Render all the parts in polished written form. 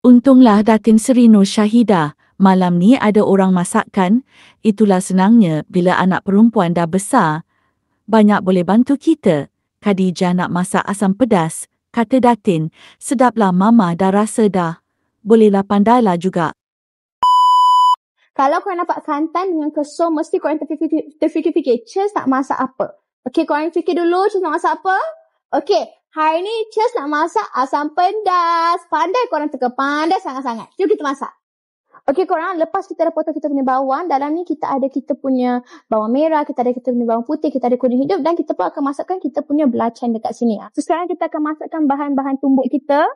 Untunglah Datin Seri Nur Syahidah, malam ni ada orang masakkan. Itulah senangnya bila anak perempuan dah besar. Banyak boleh bantu kita. Khadijah nak masak asam pedas. Kata Datin, sedaplah mama dah rasa dah. Bolehlah pandailah juga. Kalau korang dapat santan dengan kesum, mesti korang terfikir-fikir, Cheers nak masak apa? Okey, korang fikir dulu, Cheers nak masak apa? Okey, hari ni Cheers nak masak asam pedas. Pandai korang teka, pandai sangat-sangat. Jom kita masak. Okey korang, lepas kita dah potong kita punya bawang, dalam ni kita ada kita punya bawang merah, kita ada kita punya bawang putih, kita ada kuning hidup dan kita pun akan masukkan kita punya belacan dekat sini. So sekarang kita akan masukkan bahan-bahan tumbuk kita.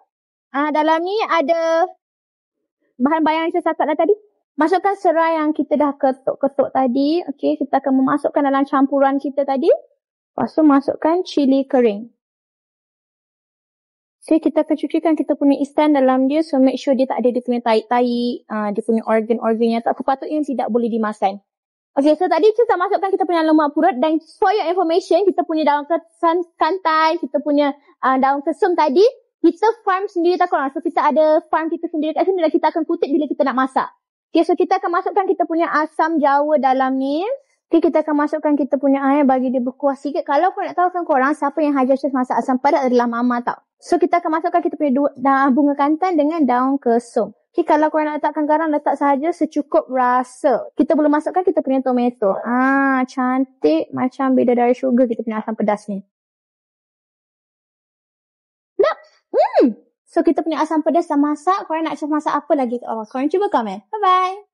Dalam ni ada bahan-bahan yang saya catat dah tadi. Masukkan serai yang kita dah ketuk-ketuk tadi. Okey, kita akan memasukkan dalam campuran kita tadi. Lepas tu masukkan cili kering. So, kita akan cucikan kita punya ikan dalam dia. So, make sure dia tak ada dia punya tahi-tahi, dia punya organ-organ yang tak sepatutnya tidak boleh dimakan. Okay, so tadi kita masukkan kita punya lemak purut. Dan for your information, kita punya daun kantai, kita punya daun kesum tadi, kita farm sendiri tak korang. So, kita ada farm kita sendiri kat sini dan kita akan kutip bila kita nak masak. Okay, so kita akan masukkan kita punya asam jawa dalam ni. Okay, kita akan masukkan kita punya air bagi dia berkuah sikit. Kalau korang nak tahu kan korang, siapa yang hajar Cheers masak asam pedas adalah mama tau. So, kita akan masukkan kita punya bunga kantan dengan daun kesum. Okay, kalau korang nak letakkan garam, letak sahaja secukup rasa. Kita boleh masukkan kita punya tomato. Cantik macam bidadari sugar kita punya asam pedas ni. Nak? So, kita punya asam pedas dah masak. Korang nak masak apa lagi? Korang cuba komen. Bye-bye.